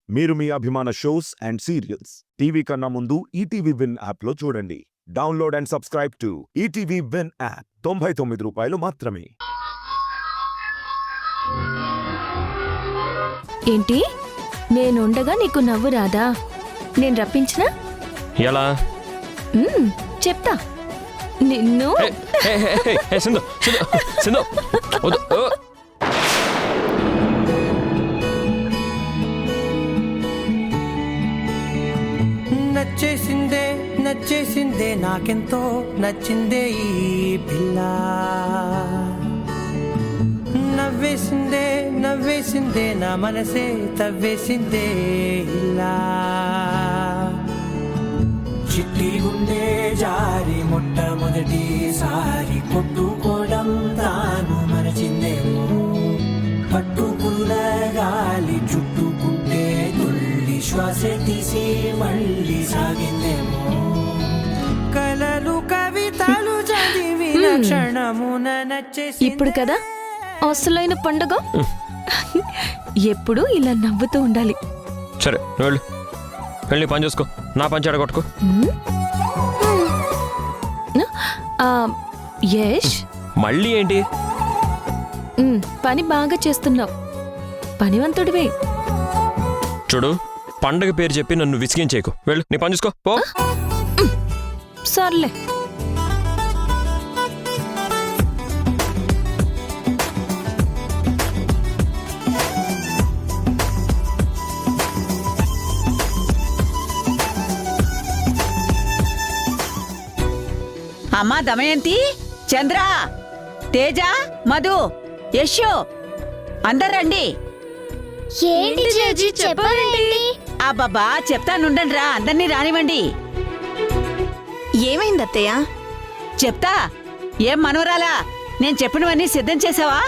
మీరు మీ అభిమాన shows and serials TV కన్నా ముందు ఈటీవీ విన్ యాప్లో చూడండి. Download and subscribe to ETV win app. 99 రూపాయలు మాత్రమే. ఏంటి, నేనుండగా నీకు నవ్వు రాదా? నేను రప్పించినా ఎలా చెప్తా నిన్ను. సింధు సింధు సింధు వద్దు. నచ్చేసిందే నచ్చేసిందే నాకెంతో నచ్చిందే ఈ పిల్ల. నవ్వేసిందే నవ్వేసిందే నా మనసే తవ్వేసిందే ఇలా. చిట్టి గుండె జారి మొట్టమొదటిసారి కొట్టుకోవడం తాను మరచిందేమో. పట్టుకున్న గాలి చుట్టుకుంటే తుల్లి శ్వాస తీసి మళ్ళీ సాగిందేమో. కలలు కవితలు చదివిన క్షణమున నచ్చేసి. ఇప్పుడు కదా అసలైన పండుగ. ఎప్పుడు ఇలా నవ్వుతూ ఉండాలి. సరే వెళ్ళు, వెళ్ళి పని చూసుకో. నా పని చెడగొట్టుకో. యష్, మళ్ళీ ఏంటి? పని బాగా చేస్తున్నావు, పనివంతుడివే. చూడు, పండగ పేరు చెప్పి నన్ను విసిగించేకు. వెళ్ళు, నీ పని చూసుకో పో. సర్లే. అమ్మా దమయంతి, చంద్ర, తేజ, మధు, యశో అందరు రండి. ఏంటి చేజీ చెప్పండి. అబ్బబ్బా చెప్తానుండండి రా, అందరినీ రానివ్వండి. ఏమైంది అత్తయ్య? చెప్తా. ఏం మనవరాలా, నేను చెప్పినవన్నీ సిద్ధం చేసావా?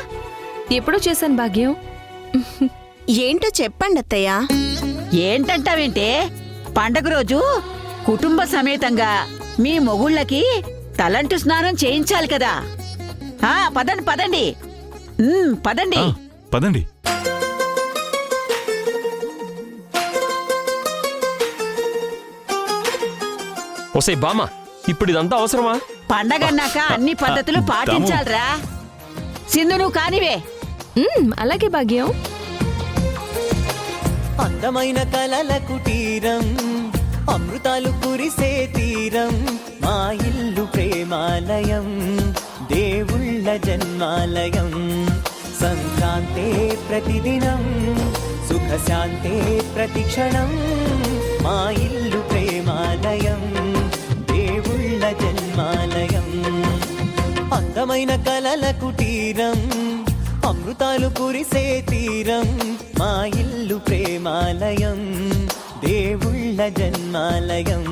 ఎప్పుడూ చేశాను భాగ్యం. ఏంటో చెప్పండి అత్తయ్య. ఏంటంటావేంటే, పండగ రోజు కుటుంబ సమేతంగా మీ మొగుళ్ళకి తలంటు స్నానం చేయించాలి కదా. పదండి పదండి. పదండి పదండి. ఓసే బామ్మ, ఇప్పుడు ఇదంతా అవసరమా? పండగన్నాక అన్ని పద్ధతులు పాటించాలరా. సింధు నువ్వు కానివే. అలాగే భాగ్యం. అందమైన కలల కుటీరం, అమృతాలు కురిసే తీరం, మా ఇల్లు ప్రేమాలయం, దేవుళ్ళ జన్మాలయం. సంక్రాంతే ప్రతిదినం, సుఖశాంతే ప్రతిక్షణం, మా ఇల్లు ప్రేమాలయం, దేవుళ్ళ జన్మాలయం. అందమైన కలల కుటీరం, అమృతాలు కురిసే తీరం, మా ఇల్లు ప్రేమాలయం, దేవుళ్ళ జన్మాలయం.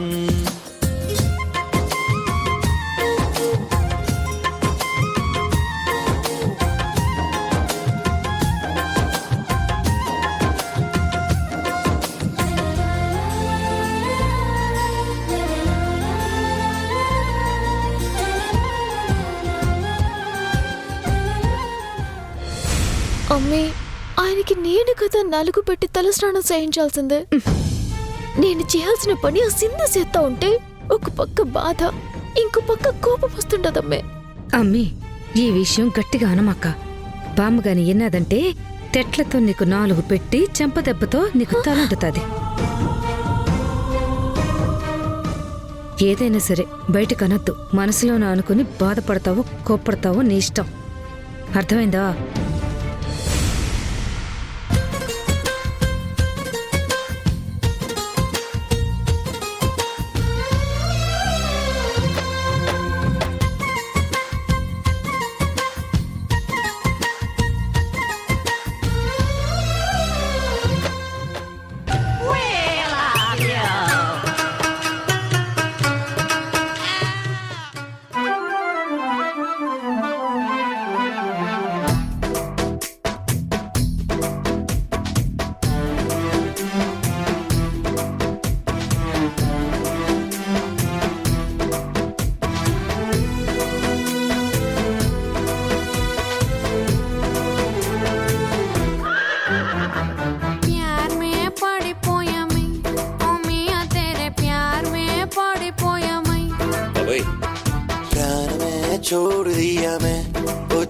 అమ్మే, ఆయనకి నేను కదా నలుగు పెట్టి తలస్నానం చేయించాల్సిందే. నేను చేయాల్సిన పని ఆ సింధు చేస్తా ఉంటే ఒక పక్క బాధ, ఇంకో పక్క కోపం వస్తుండదమ్మే. అమ్మీ, ఈ విషయం గట్టిగా అనమాక. బామ్మగాని ఎన్నదంటే తెట్లతో నీకు 4 పెట్టి చెంపదెబ్బతో నీకు తలంటుతుంది. ఏదైనా సరే బయటకనద్దు. మనసులోన అనుకుని బాధపడతావు, కోప్పడతావు, నీ ఇష్టం. అర్థమైందా?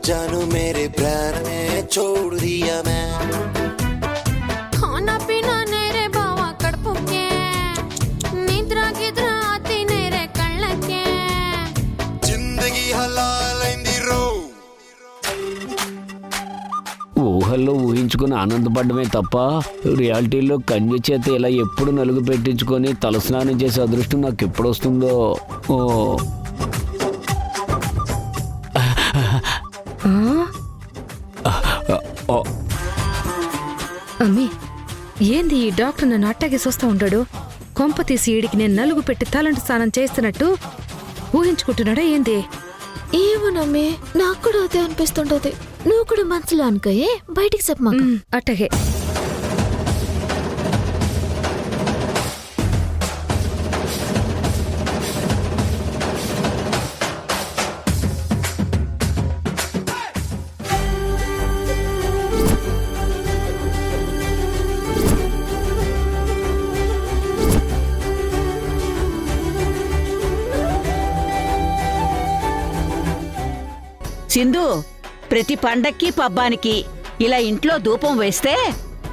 जानू मेरे प्राण में छोड़ दिया मैं खाना पीना नहीं रे बावा कड़पुके निद्रा गिद्रा आती नहीं रे कళ్ళకే जिंदगी हलालైంది రో ఊహల్లో ఊహించుకుని ఆనందపడమే తప్ప రియాలిటీలో కన్య చేత ఇలా ఎప్పుడు నలుగు పెట్టించుకొని తలస్నానం చేసే అదృష్టం నాకు ఎప్పుడు వస్తుందో. ఓ అమ్మి ఏంది ఈ డాక్టర్ నన్ను అట్టాగే చూస్తూ ఉంటాడు? కొంప తీసి ఈడికి నేను నలుగు పెట్టి తలంటు స్నానం చేస్తున్నట్టు ఊహించుకుంటున్నాడా ఏంది? ఏమోనమ్మే నాకు కూడా అదే అనిపిస్తుంటది. నువ్వు కూడా మనసులో అనుకోయే, బయటికి చెప్పమా. అట్టగే. సింధు, ప్రతి పండక్కి పబ్బానికి ఇలా ఇంట్లో ధూపం వేస్తే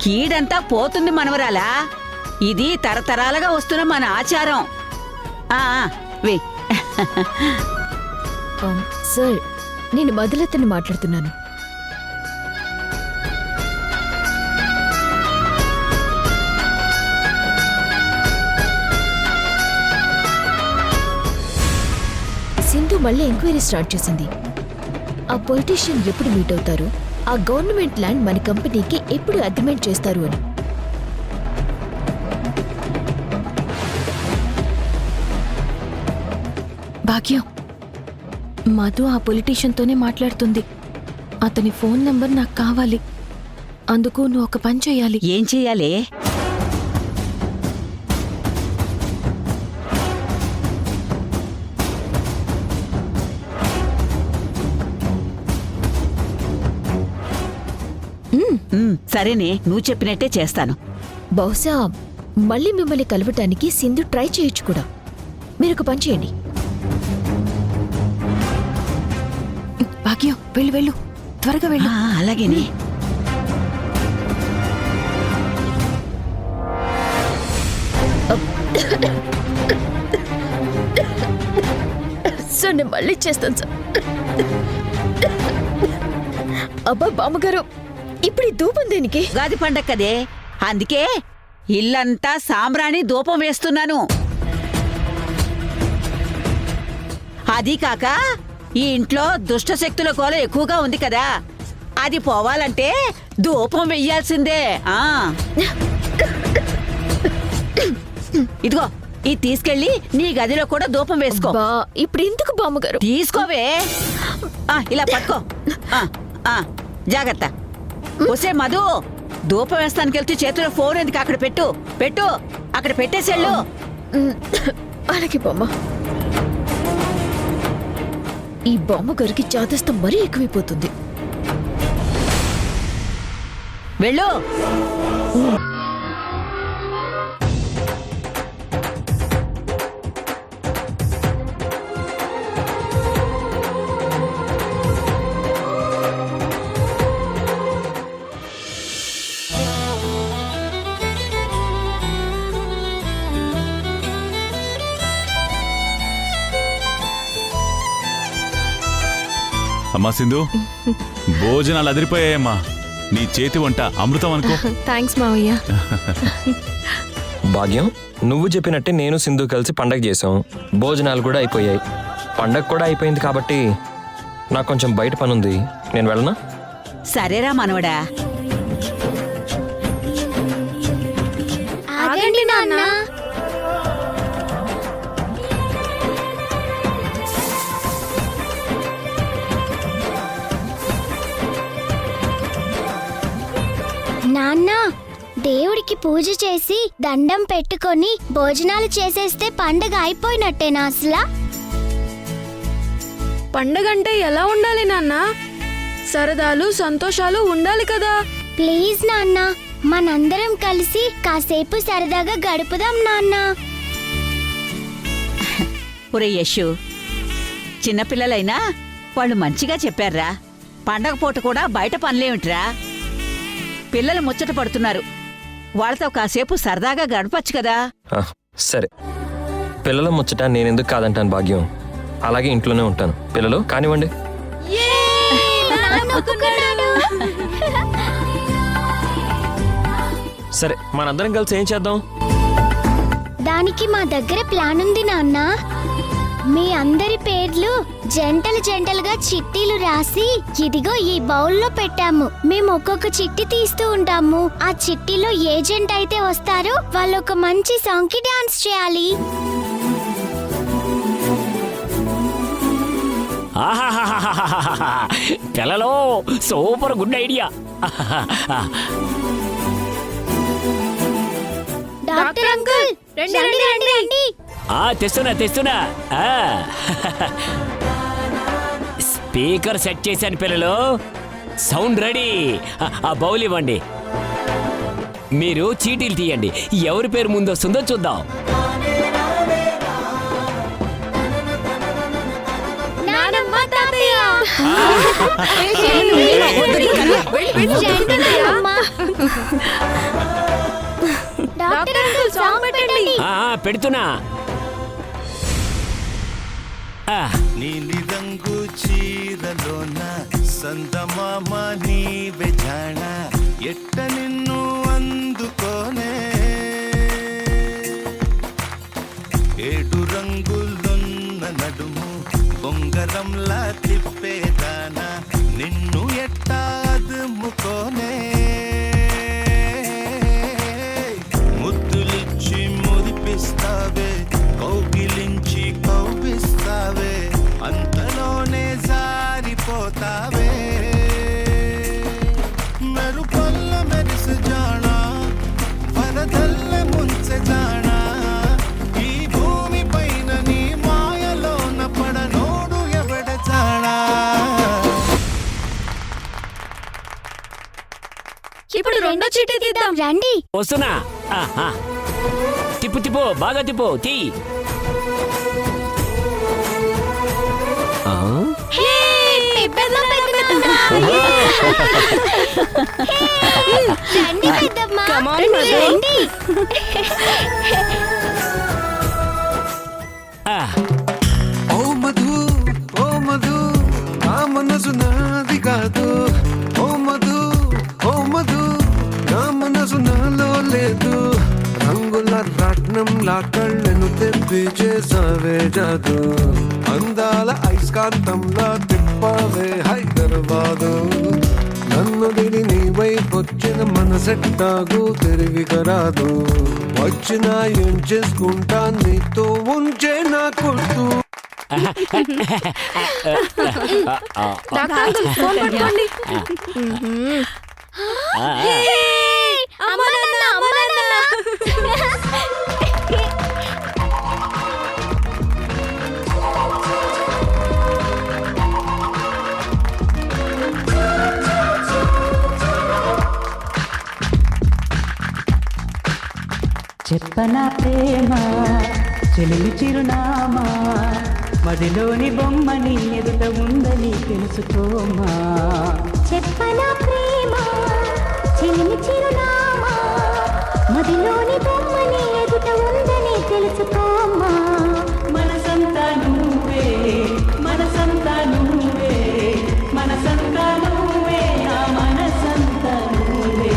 కీడంతా పోతుంది మనవరాలా. ఇది తరతరాలుగా వస్తున్న మన ఆచారం. ఆ వే. సార్, నేను మొదలెత్తని మాట్లాడుతున్నాను. సింధు మళ్ళీ ఎంక్వైరీ స్టార్ట్ చేసింది. ఆ పొలిటీషియన్ ఎప్పుడు మీట్ అవుతారు, ఆ గవర్నమెంట్ ల్యాండ్ మన కంపెనీకి ఎప్పుడు అగ్రిమెంట్ చేస్తారు అని. భాగ్యం, మధు ఆ పొలిటీషియన్తోనే మాట్లాడుతుంది. అతని ఫోన్ నంబర్ నాకు కావాలి. అందుకు నువ్వు ఒక పని చేయాలి. ఏం చెయ్యాలి? సరేనే, నువ్వు చెప్పినట్టే చేస్తాను. బహుశా మళ్ళీ మిమ్మల్ని కలవటానికి సింధు ట్రై చేయొచ్చు కూడా. మీరు ఒక పని చేయండి. భాగ్యం, వెళ్ళు వెళ్ళు, త్వరగా వెళ్ళు. అలాగేనే. సార్, నేను మళ్ళీ చేస్తాను సార్. అబ్బా బామ్మగారు, ఇప్పుడు ఈ ధూపం దేనికి? ఉగాది పండగ కదే, అందుకే ఇల్లంతా సాంబ్రాణి ధూపం వేస్తున్నాను. అది కాక ఈ ఇంట్లో దుష్ట శక్తుల గోల ఎక్కువగా ఉంది కదా, అది పోవాలంటే ధూపం వెయ్యాల్సిందే. ఇదిగో, ఇది తీసుకెళ్ళి నీ గదిలో కూడా ధూపం వేసుకో. ఇప్పుడు ఎందుకు బామ్మగారు? తీసుకోవే. ఇలా పట్టుకో. జాగ్రత్త. ఒసే మధు, ధూపం వేస్తానికి వెళ్తే చేతిలో ఫోన్ ఎందుకు? అక్కడ పెట్టు పెట్టు, అక్కడ పెట్టేసేళ్ళు. అలాగే బామ్మ. ఈ బామ్మగారికి చాదస్తం మరీ ఎక్కువైపోతుంది. వెళ్ళు. అమ్మా సింధు, భోజనాలు అదిరిపోయాయమ్మా. నీ చేతి వంట అమృతం అనుకో. థ్యాంక్స్ మావయ్య. భాగ్యం, నువ్వు చెప్పినట్టే నేను సింధు కలిసి పండగ చేసాం. భోజనాలు కూడా అయిపోయాయి, పండగ కూడా అయిపోయింది. కాబట్టి నాకు కొంచెం బయట పనుంది, నేను వెళ్ళనా? సరేరా మనవడా. ఆగండి నాన్న. నాన్న, దేవుడికి పూజ చేసి దండం పెట్టుకొని భోజనాలు చేసేస్తే పండగ అయిపోయినట్టేనా? అసలా పండగంటే ఎలా ఉండాలి నాన్న? సరదాలు సంతోషాలు ఉండాలి కదా. ప్లీజ్ నాన్న, మనందరం కలిసి కాసేపు సరదాగా గడుపుదాం నాన్న. ఒరే యశు, చిన్నపిల్లలైనా వాళ్ళు మంచిగా చెప్పారా. పండగ పూట కూడా బయట పనులేమిట్రా? పిల్లలు ముచ్చట పడుతున్నారు, వాళ్ళతో కాసేపు సరదాగా గడపచ్చు కదా. ఆ, సరే, పిల్లల ముచ్చట నేనెందుకు కాదంటాను భాగ్యం. అలాగే ఇంట్లోనే ఉంటాను. పిల్లలు కానివ్వండి. సరే, మనందరం కలిసి ఏం చేద్దాం? దానికి మా దగ్గర ప్లాన్ ఉంది నాన్న. మీ అందరి పేర్లు జంటలు జంటలుగా చిట్టీలు రాసి ఇదిగో ఈ బౌల్లో పెట్టాము. మేము ఒక్కొక్క చిట్టి తీస్తూ ఉంటాము. ఆ చిట్టీలో ఏ జంట అయితే వస్తారో వాళ్ళు ఒక మంచి సాంగ్ కి డాన్స్ చేయాలి. పిల్లలు, super good idea. Doctor uncle రండి రండి రండి. తెస్తున్నా. స్పీకర్ సెట్ చేశాను పిల్లలు. Sound ready. ఆ బౌల్ ఇవ్వండి. మీరు చీటీలు తీయండి. ఎవరి పేరు ముందు వస్తుందో చూద్దాం. నానమ్మ తాతయ్య. డాక్టర్ అంకుల్ సాంగ్ పెట్టండి. పెడుతున్నా. నీలి రంగు చీరలోన సందమామ నీవే జాణ ఎట్ట నిన్ను అందుకోనే ఏడు రంగులున్న నడుము బొంగరంలా తిప్పేదానా నిన్ను ఎట్టా అదుముకోనే ముద్దులిచ్చి మురిపిస్తావే కౌగిలించి కౌగిస్తావే అంతలోనే జారిపోతావే మెరుపల్ల మెరిసి జానా వరదల్ల ముంచె జానా ఈ భూమి పైన నీ మాయలోన పడనోడు ఎవడ జానా. ఇప్పుడు రెండో చిట్టి తీద్దాం రండి. వస్తున్నా. తిప్పు బాగా తిప్పు. తీ. రండి పెద్దమ్మ, రండి. ఓ మధు ఓ మధు నా మనసు నాది కాదు. ఓ మధు ఓ మధు నా మనసు నాలో లేదు. రంగుల రాట్నంలా కళ్ళను తెప్పి చేసావే జాదు. అందాల ఐస్కాంతంలా తిప్పావే హైదరాబాదు. నన్ను దిడి నీ వైపొచ్చిన మనసెట్టాగు తిరిగి కరాదు. వచ్చినా ఏం చేసుకుంటా నీతో ఉంచే నా కొట్టు. చెప్పనా ప్రేమ చెలిమి చిరునామా మదిలోని బొమ్మని ఎదుట ఉందని తెలుసుకోమా. చెప్పనా ప్రేమ చిలిమి చిరునామా మదిలోని బొమ్మని ఎదుట ఉందని తెలుసుకోమా. మనసంతా నువ్వే మనసంతా నువ్వే మనసంతా నువ్వే నా మనసంతా నువ్వే.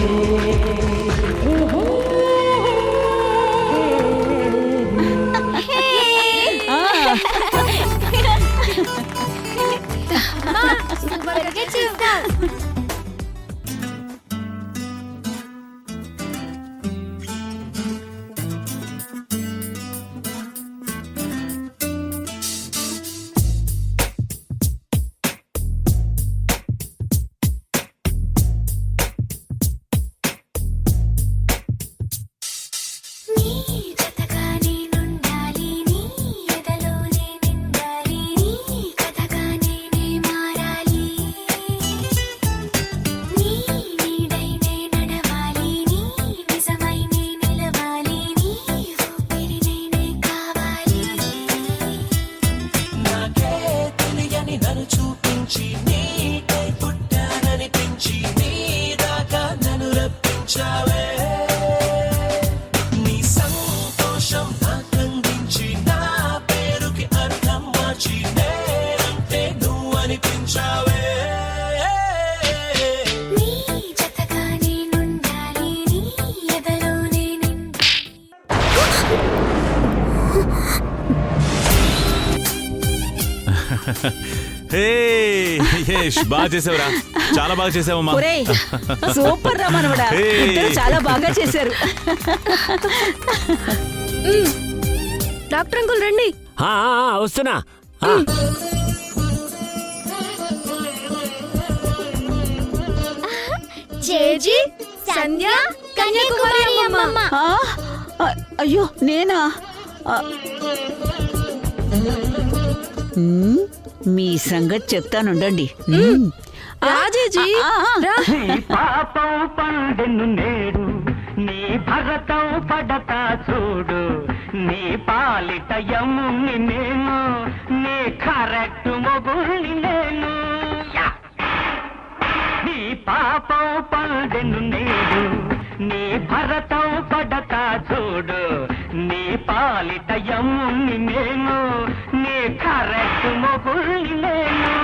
హే యష్, బాగా చేసావురా, చాలా బాగా చేసావమ్మా. ఒరేయ్ సూపర్ రా మనవడా, Hey. ఇద్దరు చాలా బాగా చేశారు. డాక్టర్ అంకుల్ రండి. వస్తున్నా. జేజీ సంధ్య కన్యాకుమారి అమ్మమ్మ. అయ్యో నేనా? మీ సంగతి చెప్తానుండండి. రాజేజీ పాపం పండెను నేడు, నీ భరతం పడతా చూడు, నీ పాలిట యముని నేను, నీ కరెక్ట్ మొగుల్ని నేను. నీ పాపం పండెను నేడు, నీ భరతం పడతా చూడు, నీ పాలిట యముని నేను, నీ కరెక్ట్ మొగుల్ని నేను.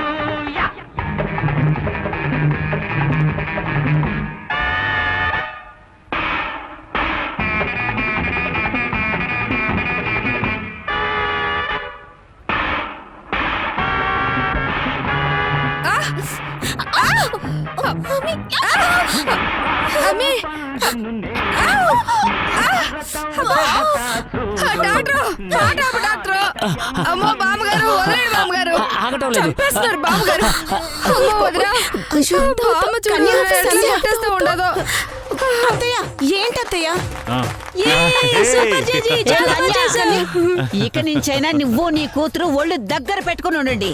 అమ్మో బామ్మగారు, వదలండి బామ్మగారు. ఆగటం లేదు. చంపేస్తున్నారు బామ్మగారు. అమ్మో వదినా, బామ్మ చూడు ఎట్లా కొట్టేస్తూ ఉండదో. అత్తయ్య ఏంటత్తయ్య? సూపర్ జేజీ, చాలా బాగా చేశారు. ఇక నుంచైనా నువ్వు నీ కూతురు ఒళ్ళు దగ్గర పెట్టుకుని ఉండండి.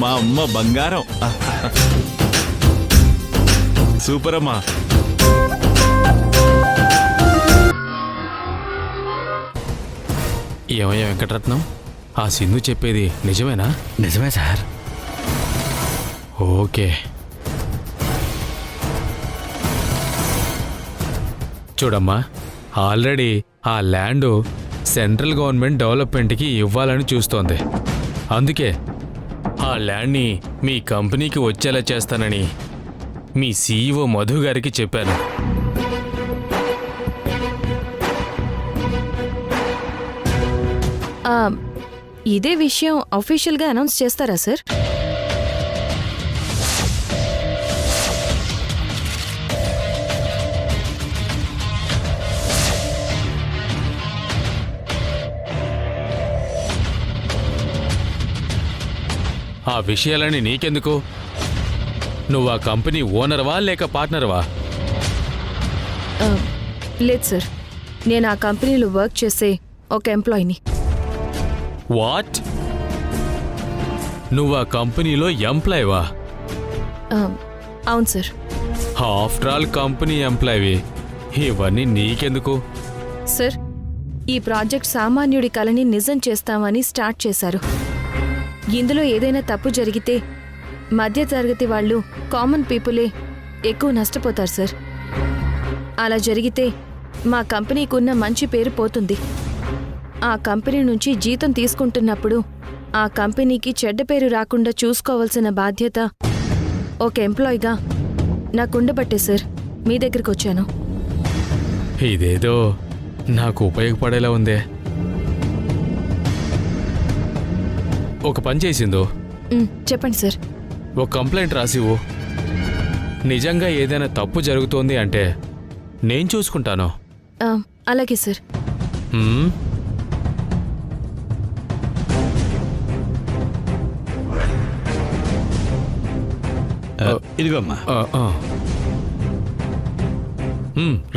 మా అమ్మ బంగారం. సూపర్ అమ్మా. ఏమయ్యా వెంకటరత్నం, ఆ సింధు చెప్పేది నిజమేనా? నిజమే సార్. ఓకే, చూడమ్మా, ఆల్రెడీ ఆ ల్యాండ్ సెంట్రల్ గవర్నమెంట్ డెవలప్మెంట్కి ఇవ్వాలని చూస్తోంది. అందుకే ఆ ల్యాండ్ని మీ కంపెనీకి వచ్చేలా చేస్తానని మీ సీఈఓ మధు గారికి చెప్పాను. ఇదే విషయం అఫీషియల్గా అనౌన్స్ చేస్తారా సార్? ఆ విషయాలని నీకెందుకు? నువ్వు ఆ కంపెనీ ఓనర్వా లేక పార్ట్నర్వా? లేదు సార్, నేను ఆ కంపెనీలో వర్క్ చేసే ఒక ఎంప్లాయీని. వాట్? నువ్వు ఆ కంపెనీలో ఎంప్లాయీవా? అవును sir. After all company employee, ఇవన్నీ నీకెందుకు? సార్, ఈ ప్రాజెక్ట్ సామాన్యుడి కలని నిజం చేస్తామని స్టార్ట్ చేశారు. ఇందులో ఏదైనా తప్పు జరిగితే మధ్యతరగతి వాళ్ళు, కామన్ పీపులే ఎక్కువ నష్టపోతారు సార్. అలా జరిగితే మా కంపెనీకి ఉన్న మంచి పేరు పోతుంది. ఆ కంపెనీ నుంచి జీతం తీసుకుంటున్నప్పుడు ఆ కంపెనీకి చెడ్డ పేరు రాకుండా చూసుకోవాల్సిన బాధ్యత ఒక ఎంప్లాయీగా నాకుండబట్టే సార్ మీ దగ్గరికి వచ్చాను. ఇదేదో నాకు ఉపయోగపడేలా ఉందే. ఒక పని చేసిందో, చెప్పండి సార్. ఒక కంప్లైంట్ రాసివు. నిజంగా ఏదైనా తప్పు జరుగుతోంది అంటే నేను చూసుకుంటాను. అలాగే సార్. ఇదిగోమ్మా.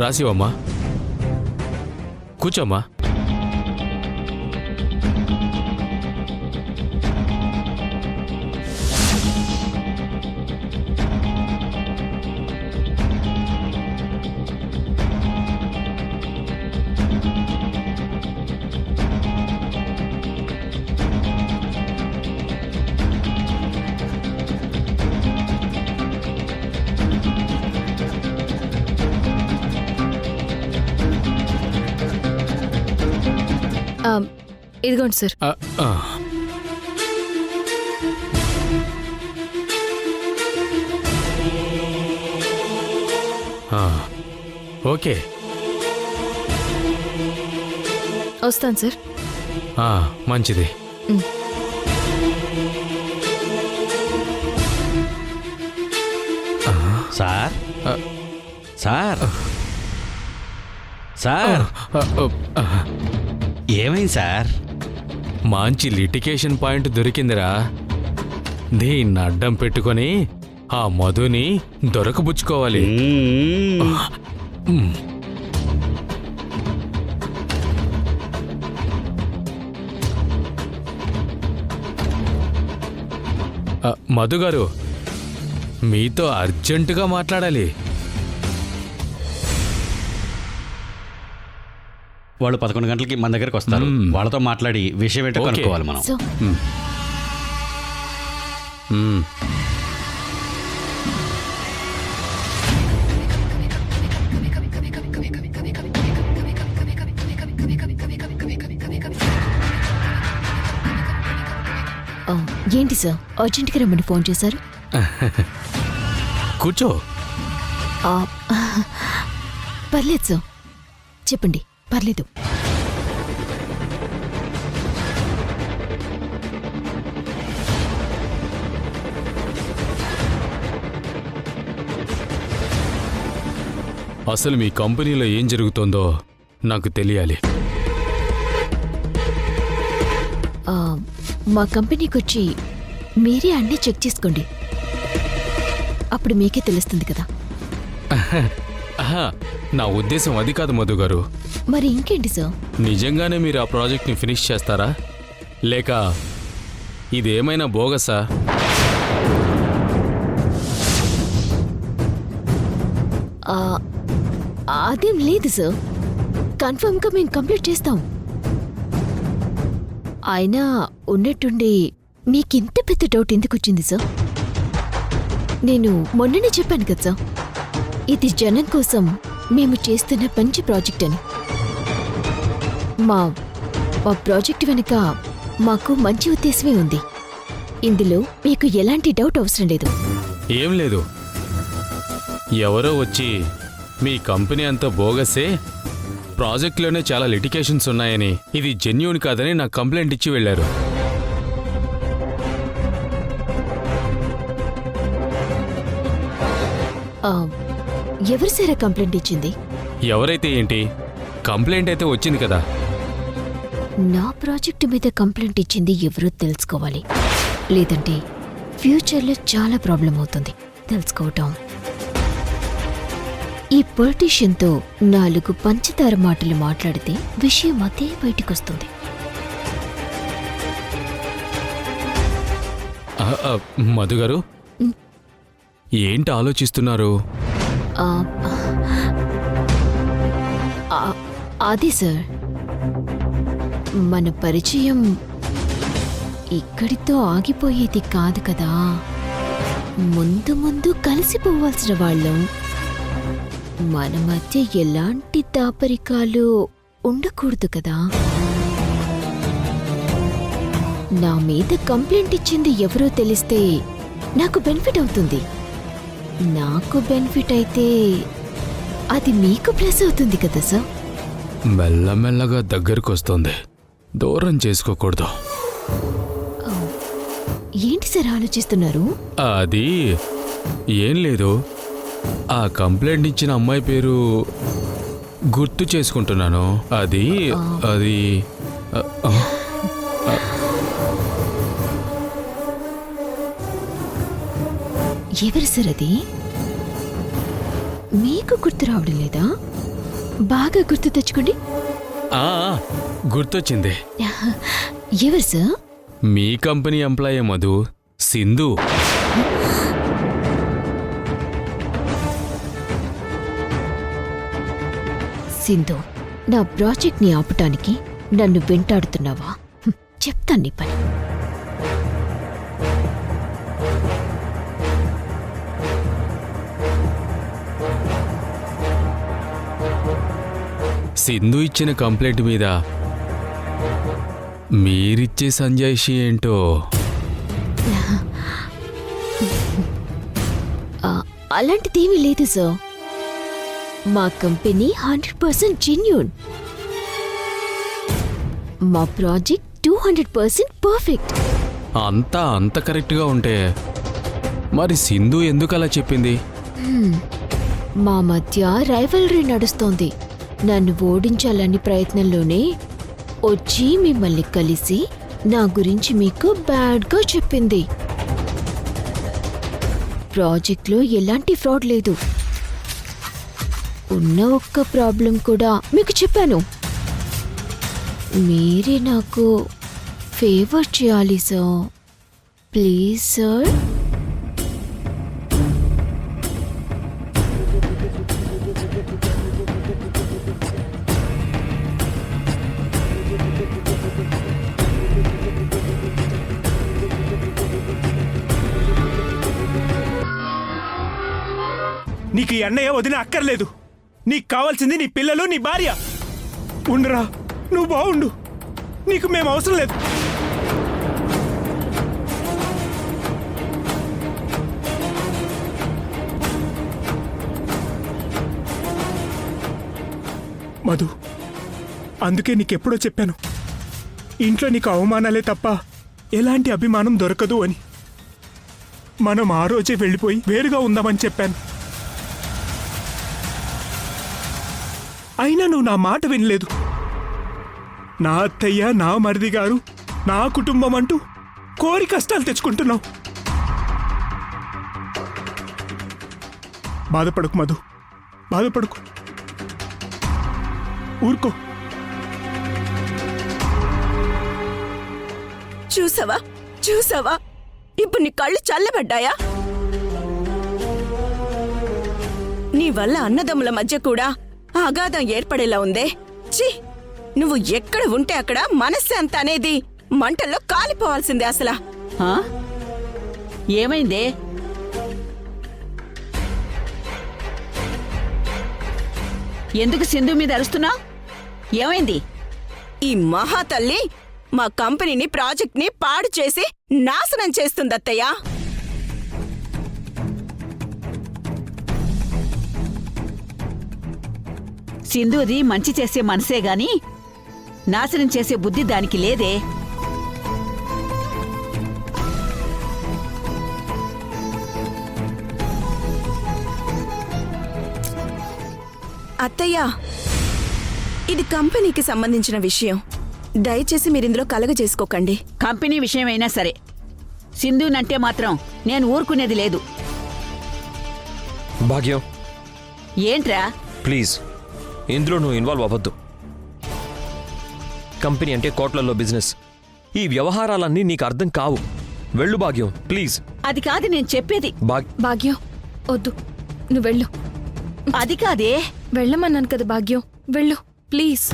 రాసివమ్మా. కూర్చోమ్మా. ఇదిగోండి సార్. ఓకే, వస్తాను సార్. మంచిది. సార్ సార్ సార్ ఏమైంది సార్? మంచి లిటికేషన్ పాయింట్ దొరికిందిరా. దీన్ని అడ్డం పెట్టుకొని ఆ మధుని దొరకబుచ్చుకోవాలి. మధు గారు, మీతో అర్జెంటుగా మాట్లాడాలి. వాళ్ళు 11 గంటలకి మన దగ్గరకు వస్తారు. వాళ్ళతో మాట్లాడి విషయం ఏంటో కనుక్కోవాలి మనం. సో ఏంటి సార్ అర్జెంట్గా రమ్మని ఫోన్ చేశారు? కూర్చో. పర్లేదు సార్, చెప్పండి. పర్లేదు. అసలు మీ కంపెనీలో ఏం జరుగుతోందో నాకు తెలియాలి. మా కంపెనీకి వచ్చి మీరే అన్నీ చెక్ చేసుకోండి, అప్పుడు మీకే తెలుస్తుంది కదా. నా ఉద్దేశం అది కాదు మధు గారు. మరి ఇంకేంటి సార్? నిజంగానే మీరు ఆ ప్రాజెక్ట్ని ఫినిష్ చేస్తారా, లేక ఇదేమైనా బోగసా? అదేం లేదు సార్, కన్ఫర్మ్గా మేము కంప్లీట్ చేస్తాం. అయినా ఉన్నట్టుండి మీకింత పెద్ద డౌట్ ఎందుకు వచ్చింది సార్? నేను మొన్ననే చెప్పాను కదా సార్, ఇది జనం కోసం మేము చేస్తున్న మంచి ప్రాజెక్ట్ అని. మా ప్రాజెక్ట్ వెనుక మాకు మంచి ఉద్దేశమే ఉంది. ఇందులో మీకు ఎలాంటి డౌట్ అవసరం లేదు. ఏం లేదు, ఎవరో వచ్చి మీ కంపెనీ అంతా బోగసే, ప్రాజెక్ట్లోనే చాలా లిటికేషన్స్ ఉన్నాయని, ఇది జెన్యూన్ కాదని నాకు కంప్లైంట్ ఇచ్చి వెళ్లారు. ఎవరు సార్ కంప్లైంట్ ఇచ్చింది? ఎవరైతే ఏంటి, కంప్లైంట్ అయితే వచ్చింది కదా. నా ప్రాజెక్టు మీద కంప్లైంట్ ఇచ్చింది ఎవరో తెలుసుకోవాలి, లేదంటే ఫ్యూచర్లో చాలా ప్రాబ్లం అవుతుంది తెలుసుకోవటం. ఈ పొలిటీషియన్తో 4 పంచదార మాటలు మాట్లాడితే విషయం అదే బయటికొస్తుంది. మధు గారు, ఏంటి ఆలోచిస్తున్నారు? అదే సార్, మన పరిచయం ఇక్కడితో ఆగిపోయేది కాదు కదా. ముందు ముందు కలిసిపోవాల్సిన వాళ్ళం. మన మధ్య ఎలాంటి దాపరికాలు ఉండకూడదు కదా. నా మీద కంప్లైంట్ ఇచ్చింది ఎవరో తెలిస్తే నాకు బెనిఫిట్ అవుతుంది. నాకు బెనిఫిట్ అయితే అది మీకు ప్లస్ అవుతుంది కదా సార్. మెల్లమెల్లగా దగ్గరకు వస్తుంది, దూరం చేసుకోకూడదు. ఏంటి సార్ ఆలోచిస్తున్నారు? అది ఏం లేదు, ఆ కంప్లైంట్ ఇచ్చిన అమ్మాయి పేరు గుర్తు చేసుకుంటున్నాను. అది ఎవరు సార్ అది? మీకు గుర్తు రావడం లేదా? బాగా గుర్తు తెచ్చుకోండి. గుర్తొచ్చింది. ఎవరు సార్? మీ కంపెనీ ఎంప్లాయీ మధు, సింధు. సింధు, నా ప్రాజెక్ట్ని ఆపటానికి నన్ను వెంటాడుతున్నావా? చెప్తాను నీ పని. సింధు ఇచ్చిన కంప్లైంట్ మీద మీరిచ్చే సంజాయిషి ఏంటో. అలాంటిదేమీ లేదు సార్. మా కంపెనీ 100% జెన్యూన్. మా ప్రాజెక్ట్ 200% పర్ఫెక్ట్. అంతా అంత కరెక్ట్గా ఉంటే మరి సింధు ఎందుకు అలా చెప్పింది? మా మధ్య రైవల్రీ నడుస్తోంది. నన్ను ఓడించాలని ప్రయత్నంలోనే వచ్చి మిమ్మల్ని కలిసి నా గురించి మీకు బ్యాడ్గా చెప్పింది. ప్రాజెక్ట్లో ఎలాంటి ఫ్రాడ్ లేదు. ఉన్న ఒక్క ప్రాబ్లం కూడా మీకు చెప్పాను. మీరే నాకు ఫేవర్ చేయాలి సార్. Please sir. నీకు ఈ అన్నయ్య వదిన అక్కర్లేదు. నీకు కావాల్సింది నీ పిల్లలు, నీ భార్య. ఉండురా, నువ్వు బాగుండు. నీకు మేము అవసరం లేదు. మధు, అందుకే నీకెప్పుడో చెప్పాను, ఇంట్లో నీకు అవమానాలే తప్ప ఎలాంటి అభిమానం దొరకదు అని. మనం ఆ రోజే వెళ్ళిపోయి వేరుగా ఉందామని చెప్పాను. అయినా నువ్వు నా మాట వినలేదు. నా అత్తయ్య, నా మరిది గారు, నా కుటుంబం అంటూ కోరి కష్టాలు తెచ్చుకుంటున్నావు. బాధపడకు మధు, బాధపడకు. ఊరుకో. చూసావా చూసావా, ఇప్పుడు నీ కళ్ళు చల్లబడ్డాయా? నీ వల్ల అన్నదమ్ముల మధ్య కూడా అగాధం ఏర్పడేలా ఉందే. ఛీ, నువ్వు ఎక్కడ ఉంటే అక్కడ మనశ్శాంతి అనేది మంటల్లో కాలిపోవాల్సిందే అసలా. ఏమైందే? ఎందుకు సింధు మీద అరుస్తున్నావు? ఏమైంది? ఈ మహాతల్లి మా కంపెనీని, ప్రాజెక్ట్ని పాడు చేసి నాశనం చేస్తుందత్తయ్యా. సింధుది మంచి చేసే మనసే గాని నాశనం చేసే బుద్ధి దానికి లేదే. అత్తయ్యా, ఇది కంపెనీకి సంబంధించిన విషయం. దయచేసి మీరిందులో కలగజేసుకోకండి. కంపెనీ విషయమైనా సరే సింధునంటే మాత్రం నేను ఊరుకునేది లేదు. భాగ్యం, ఏంట్రా? ప్లీజ్ ఇందులో నువ్వు ఇన్వాల్వ్ అవ్వద్దు. కంపెనీ అంటే కోట్లల్లో బిజినెస్. ఈ వ్యవహారాలన్నీ నీకు అర్థం కావు. వెళ్ళు భాగ్యం, ప్లీజ్. అది కాదు నేను చెప్పేది. భాగ్యం వద్దు, నువ్వు వెళ్ళు. అది కాదే. వెళ్ళమన్నాను కదా భాగ్యం, వెళ్ళు ప్లీజ్.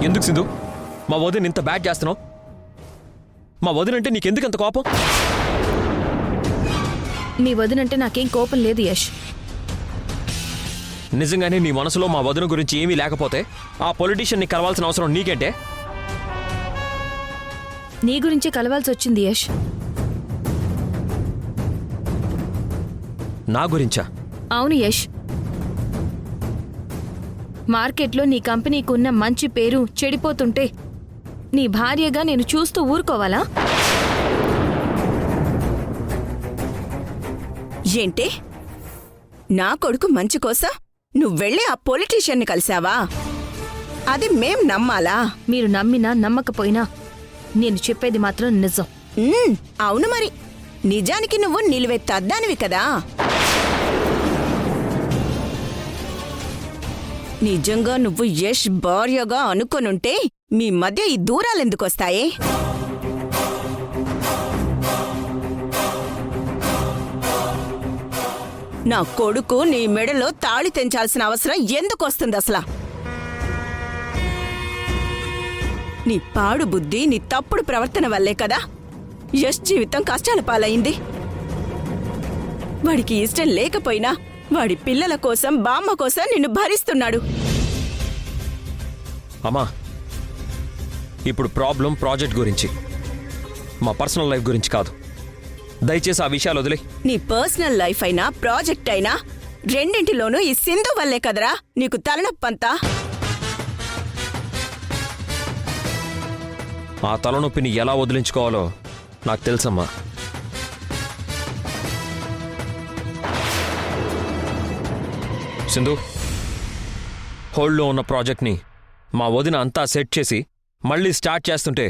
ఎందుకు సింధు మా వదిన ఇంత బ్యాడ్ చేస్తున్నావు? మా వదినంటే నీకెందుకు అంత కోపం? నీ వదినంటే నాకేం కోపం లేదు యష్. నిజంగానే నీ మనసులో మా వదిన గురించి ఏమీ లేకపోతే ఆ పొలిటీషియన్ని కలవాల్సిన అవసరం నీకేంటే? నీ గురించి కలవాల్సి వచ్చింది యష్. నా గురించా? అవును యష్. మార్కెట్లో నీ కంపెనీకి ఉన్న మంచి పేరు చెడిపోతుంటే నీ భార్యగా నేను చూస్తూ ఊరుకోవాలా? ఏంటి? నా కొడుకు మంచి కోసం నువ్వెళ్ళి ఆ పొలిటీషియన్ని కలిసావా? అది మేం నమ్మాలా? మీరు నమ్మినా నమ్మకపోయినా నేను చెప్పేది మాత్రం నిజం. అవును మరి, నిజానికి నువ్వు నిలువెత్తద్దానివి కదా. నిజంగా నువ్వు యష్ భార్యగా అనుకొనుంటే మీ మధ్య ఈ దూరాలెందుకొస్తాయి? నా కొడుకు నీ మెడలో తాళి తెంచాల్సిన అవసరం ఎందుకొస్తుంది అసలా? నీ పాడు బుద్ధి, నీ తప్పుడు ప్రవర్తన వల్లే కదా యష్ జీవితం కష్టాల పాలైంది. వాడికి ఇష్టం లేకపోయినా వాడి పిల్లల కోసం, బామ్మ కోసం నిన్ను భరిస్తున్నాడు. అమ్మా, ఇప్పుడు ప్రాబ్లం ప్రాజెక్ట్ గురించి, మా పర్సనల్ లైఫ్ గురించి కాదు. దయచేసి ఆ విషయాలు వదిలే. నీ పర్సనల్ లైఫ్ అయినా ప్రాజెక్ట్ అయినా రెండింటిలోనూ ఈ సింధు వల్లే కదరా నీకు తలనొప్పంతా. ఆ తలనొప్పిని ఎలా వదిలించుకోవాలో నాకు తెలుసమ్మా. సింధు, హోల్డ్లో ఉన్న ప్రాజెక్ట్ని మా వదిన అంతా సెట్ చేసి మళ్ళీ స్టార్ట్ చేస్తుంటే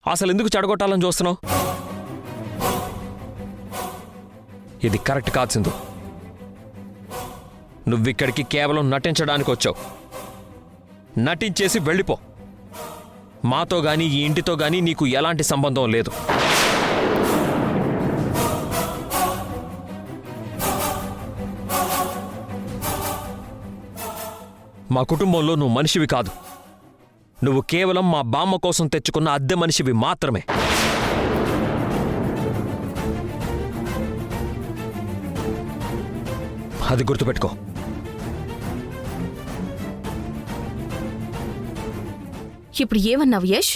అసలు ఎందుకు చెడగొట్టాలని చూస్తున్నావు? ఇది కరెక్ట్ కాదు సింధు. నువ్విక్కడికి కేవలం నటించడానికి వచ్చావు. నటించేసి వెళ్ళిపో. మాతో గాని ఈ ఇంటితో గాని నీకు ఎలాంటి సంబంధం లేదు. మా కుటుంబంలో నువ్వు మనిషివి కాదు. నువ్వు కేవలం మా బామ్మ కోసం తెచ్చుకున్న అద్దె మనిషివి మాత్రమే. అది గుర్తుపెట్టుకో. ఇప్పుడు ఏమన్నావు యష్?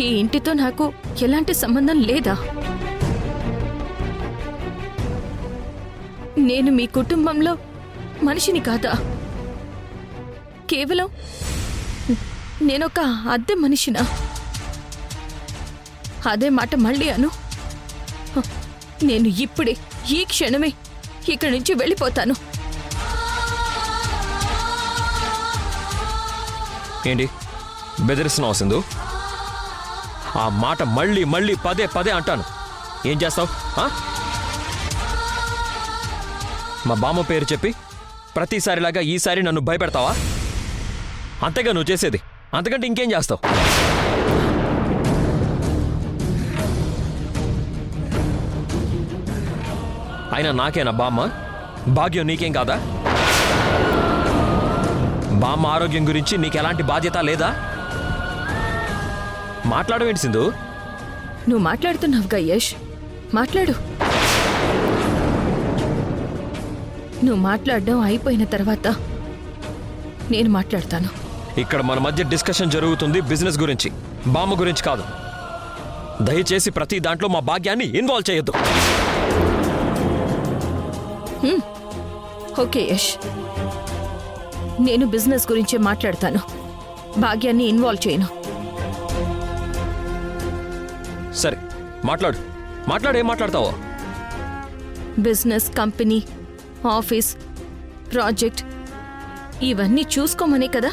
ఈ ఇంటితో నాకు ఎలాంటి సంబంధం లేదా? నేను మీ కుటుంబంలో మనిషిని కాదా? కేవలం నేనొక అద్దె మనిషినా? అదే మాట మళ్ళీ అను. నేను ఇప్పుడే ఈ క్షణమే ఇక్కడి నుంచి వెళ్ళిపోతాను. ఏంటి బెదిరిస్తున్నావు సింధు? ఆ మాట మళ్ళీ మళ్ళీ పదే పదే అంటాను. ఏం చేస్తావు? మా బామ్మ పేరు చెప్పి ప్రతిసారిలాగా ఈసారి నన్ను భయపెడతావా? అంతేగా నువ్వు చేసేది. అంతకంటే ఇంకేం చేస్తావు? అయినా నాకేనా బామ్మ? భాగ్యం నీకేం కాదా? బామ్మ ఆరోగ్యం గురించి నీకెలాంటి బాధ్యత లేదా? మాట్లాడవేంటి సింధు? నువ్వు మాట్లాడుతున్నావుగా యష్, మాట్లాడు. నువ్వు మాట్లాడడం అయిపోయిన తర్వాత నేను మాట్లాడతాను. ఇక్కడ మన మధ్య డిస్కషన్ జరుగుతుంది బిజినెస్ గురించి, బామ్మ గురించి కాదు. దయచేసి ప్రతి దాంట్లో మా భాగ్యాన్ని ఇన్వాల్వ్ చేయొద్దు. ఓకే యష్, నేను బిజినెస్ గురించే మాట్లాడతాను. భాగ్యాన్ని ఇన్వాల్వ్ చేయను. సరే మాట్లాడు. ఏం మాట్లాడతావో? బిజినెస్, కంపెనీ, ఆఫీస్, ప్రాజెక్ట్ ఇవన్నీ చూసుకోమనే కదా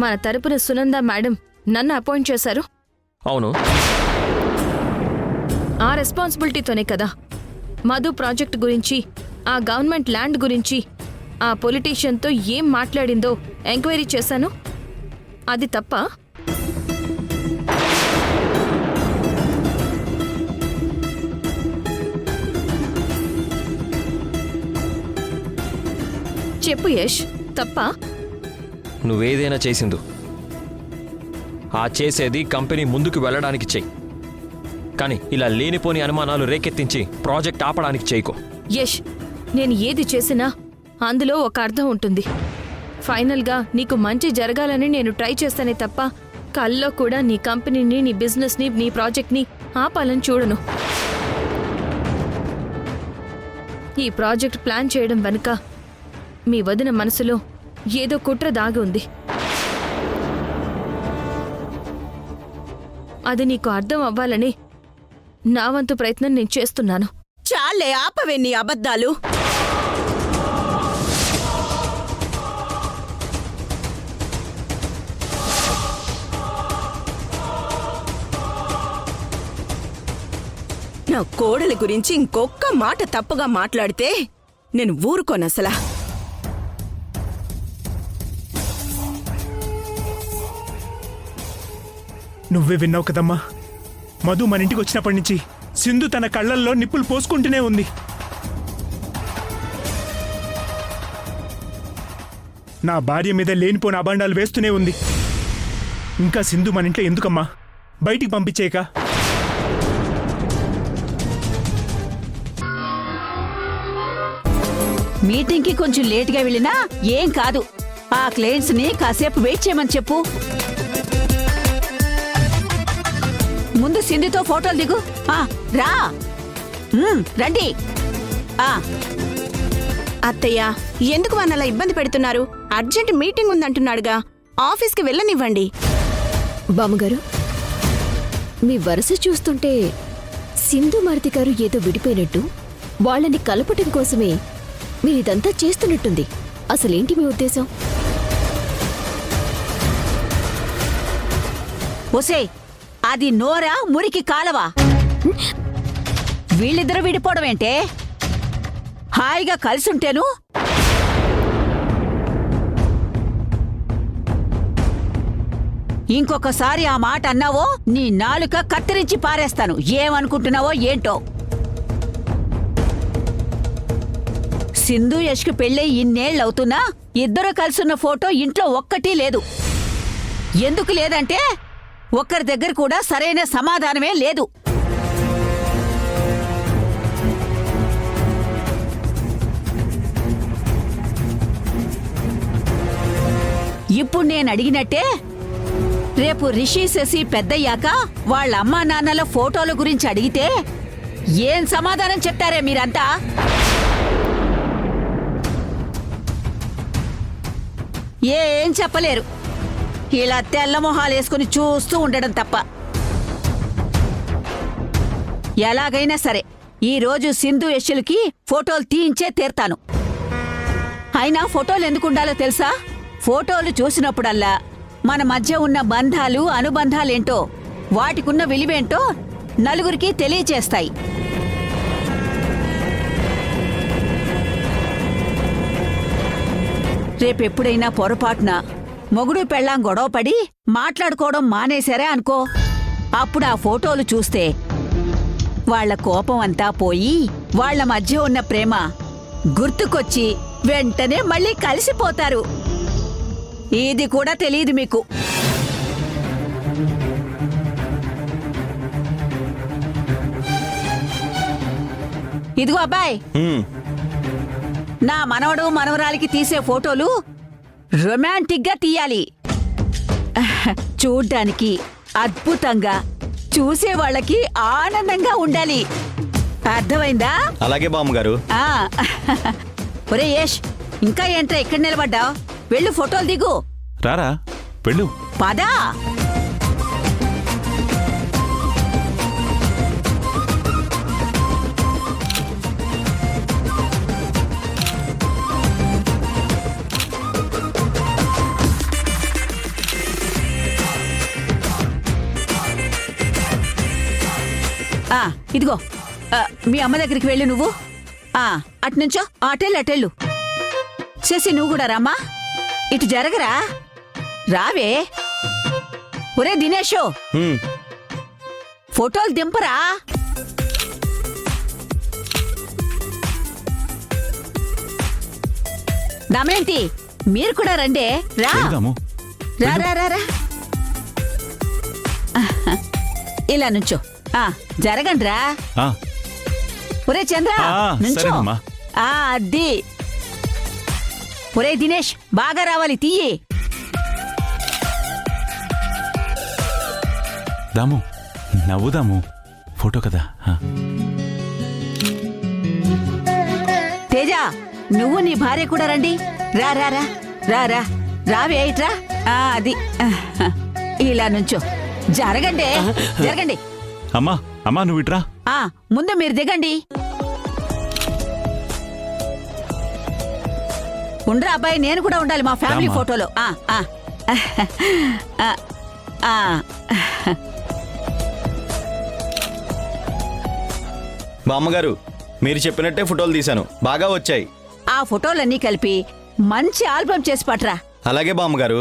మన తరపున సునంద మేడం నన్ను అపాయింట్ చేశారు. అవును. ఆ రెస్పాన్సిబిలిటీతోనే కదా మధు ప్రాజెక్ట్ గురించి, ఆ గవర్నమెంట్ ల్యాండ్ గురించి, ఆ పొలిటీషియన్తో ఏం మాట్లాడిందో ఎంక్వైరీ చేశాను. అది తప్ప? చెప్పు యష్, తప్ప? నువ్వేదైనా చేసిందు ఆ చేసేది కంపెనీ ముందుకు వెళ్ళడానికి చెయ్యి. కానీ ఇలా లేనిపోని అనుమానాలు రేకెత్తించి ప్రాజెక్ట్ ఆపడానికి చేయకు. యష్, నేను ఏది చేసినా అందులో ఒక అర్థం ఉంటుంది. ఫైనల్గా నీకు మంచి జరగాలని నేను ట్రై చేస్తానే తప్ప కల్లో కూడా నీ కంపెనీని, నీ బిజినెస్ని, నీ ప్రాజెక్ట్ని ఆపాలని చూడను. ఈ ప్రాజెక్ట్ ప్లాన్ చేయడం వెనుక మీ వదిన మనసులో ఏదో కుట్ర దాగి ఉంది. అది నీకు అర్థం అవ్వాలని నా వంతు ప్రయత్నం నేను చేస్తున్నాను. చాలే, ఆపవే నీ అబద్ధాలు. నా కోడలి గురించి ఇంకొక్క మాట తప్పుగా మాట్లాడితే నేను ఊరుకోనసలా. నువ్వే విన్నావు కదమ్మా, మధు మన ఇంటికి వచ్చినప్పటి నుంచి సింధు తన కళ్ళల్లో నిప్పులు పోసుకుంటూనే ఉంది. నా భార్య మీద లేనిపోని అభాండాలు వేస్తూనే ఉంది. ఇంకా సింధు మన ఇంట్లో ఎందుకమ్మా? బయటికి పంపించేక. మీటింగ్కి కొంచెం లేటుగా వెళ్ళినా ఏం కాదు. ఆ క్లయింట్స్ ని కాసేపు వెయిట్ చేయమని చెప్పు. ముందు సింధుతో ఫోటోలు దిగు. రా. రండి. అత్తయ్య, ఎందుకు వాళ్ళ ఇబ్బంది పెడుతున్నారు? అర్జెంట్ మీటింగ్ ఉందంటున్నాడుగా, ఆఫీస్కి వెళ్ళనివ్వండి. బామ్మగారు, మీ వరుస చూస్తుంటే సింధు మారుతి గారు ఏదో విడిపోయినట్టు వాళ్ళని కలపటం కోసమే మీరిదంతా చేస్తున్నట్టుంది. అసలేంటి మీ ఉద్దేశం? ఒసే, అది నోరా మురికి కాలవా? వీళ్ళిద్దరూ విడిపోవడం ఏంటే? హాయిగా కలిసుంటేను. ఇంకొకసారి ఆ మాట అన్నావో నీ నాలుక కత్తిరించి పారేస్తాను. ఏమనుకుంటున్నావో ఏంటో. సింధు యష్కి పెళ్ళై ఇన్నేళ్లవుతున్నా ఇద్దరు కలిసున్న ఫోటో ఇంట్లో ఒక్కటీ లేదు. ఎందుకు లేదంటే ఒక్కరి దగ్గర కూడా సరైన సమాధానమే లేదు. ఇప్పుడు నేను అడిగినట్టే రేపు రిషి శశి పెద్దయ్యాక వాళ్ళ అమ్మా నాన్నల ఫోటోల గురించి అడిగితే ఏం సమాధానం చెప్తారే మీరంతా? ఏం చెప్పలేరు. ఇలా తెల్లమొహాలేసుకుని చూస్తూ ఉండడం తప్ప. ఎలాగైనా సరే ఈరోజు సింధు యష్లకి ఫోటోలు తీయించే తీర్తాను. అయినా ఫోటోలు ఎందుకుండాలో తెలుసా? ఫోటోలు చూసినప్పుడల్లా మన మధ్య ఉన్న బంధాలు అనుబంధాలేంటో వాటికున్న విలువేంటో నలుగురికి తెలియచేస్తాయి. రేపెప్పుడైనా పొరపాటున మొగుడు పెళ్ళాం గొడవపడి మాట్లాడుకోవడం మానేశారే అనుకో, అప్పుడు ఆ ఫోటోలు చూస్తే వాళ్ల కోపం అంతా పోయి వాళ్ల మధ్య ఉన్న ప్రేమ గుర్తుకొచ్చి వెంటనే మళ్ళీ కలిసిపోతారు. ఇది కూడా తెలియదు మీకు. ఇదిగో అబ్బాయి, నా మనవడు మనవరాలికి తీసే ఫోటోలు రొమాంటిక్ గా తీయాలి. చూడ్డానికి అద్భుతంగా, చూసే వాళ్ళకి ఆనందంగా ఉండాలి. అర్థమైందా? అలాగే బామ్మగారు. ఒరే యష్, ఇంకా ఏంట్రా ఇక్కడ నిలబడ్డావు? వెళ్ళు ఫోటోలు దిగు. రారా వెళ్ళు. పదా. ఇదిగో మీ అమ్మ దగ్గరికి వెళ్ళు నువ్వు. అటునుంచో అటెళ్ళు. శశి నువ్వు కూడా రామ్మా. ఇటు జరగరా, రావే. ఒరే దినేషు, ఫోటోలు దింపరా. దమయంతి, మీరు కూడా రండే. రా రా. ఇలా నుంచో. జరగండ్రా. ఒరే చంద్ర నుంచో. అది. ఒరే దినేష్, బాగా రావాలి, తీయి. దాము, నవ్వుదాము, ఫోటో కదా. తేజ, నువ్వు నీ భార్య కూడా రండి. రా రా రా రా రా రావే ఇట్రా. అది ఇలా నుంచో. జరగండి. అమ్మా నువ్వు ఇట్రా. ముందు మీరు దిగండి. ఉండ్రా అబ్బాయి, నేను కూడా ఉండాలి మా ఫ్యామిలీ ఫోటోలో. బామ్మగారు, మీరు చెప్పినట్టే ఫోటోలు తీశాను, బాగా వచ్చాయి. ఆ ఫోటోలన్నీ కలిపి మంచి ఆల్బమ్ చేసి పట్రా. అలాగే బామ్మగారు.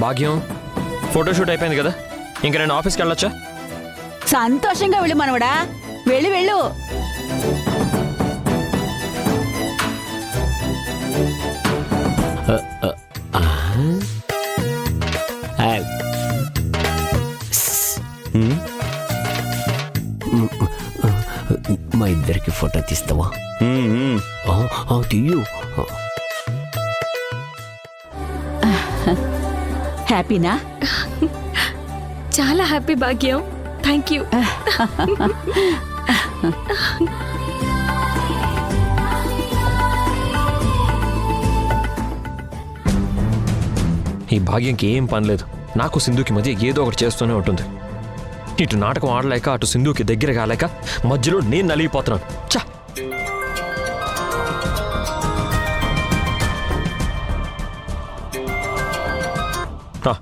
భాగ్యం, ఫోటోషూట్ అయిపోయింది కదా, ఇంక నేను ఆఫీస్కి వెళ్ళొచ్చా? సంతోషంగా వెళ్ళు మనవడా, వెళ్ళు. మా ఇద్దరికి ఫోటో తీస్తావా? తీయు. హ్యాపీనా? చాలా హ్యాపీ భాగ్యం. Thank you. ఈ భాగ్యంకి ఏం పనిలేదు. నాకు సింధుకి మధ్య ఏదో ఒకటి చేస్తూనే ఉంటుంది. ఇటు నాటకం ఆడలేక అటు సింధుకి దగ్గర కాలేక మధ్యలో నేను నలిగిపోతున్నాను. చా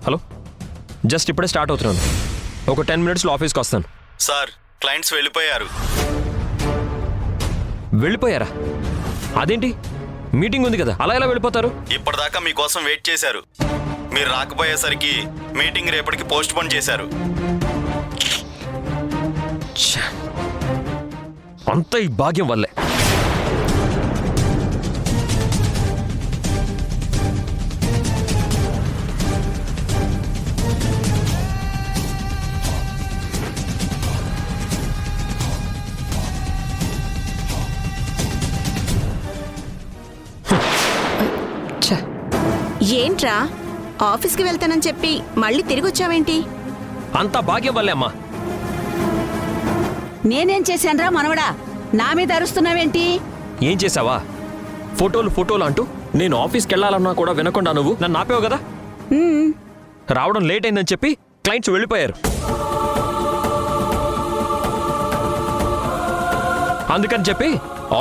హలో, జస్ట్ ఇప్పుడే స్టార్ట్ అవుతున్నాను. ఒక 10 minutesలో ఆఫీస్కి వస్తాను. సార్, క్లయింట్స్ వెళ్ళిపోయారు. వెళ్ళిపోయారా? అదేంటి, మీటింగ్ ఉంది కదా, అలా ఎలా వెళ్ళిపోతారు? ఇప్పటిదాకా మీకోసం వెయిట్ చేశారు. మీరు రాకపోయేసరికి మీటింగ్ రేపటికి పోస్ట్ పోన్ చేశారు. అంతా ఈ భాగ్యం వల్లే. ఏంట్రా, ఆఫీస్కి వెళ్తానని చెప్పి మళ్ళీ తిరిగి వచ్చావేంటి? అంతా భాగ్యం వల్లే అమ్మా. నేనేం చేశానురా మనవడా? నా మీద అరుస్తున్నావేంటి? ఏం చేసావా? ఫోటోలు అంటూ నేను ఆఫీస్కి వెళ్ళాలన్నా కూడా వినకుండా నువ్వు నన్ను ఆపేవు కదా. రావడం లేట్ అయిందని చెప్పి క్లయింట్స్ వెళ్ళిపోయారు. అందుకని చెప్పి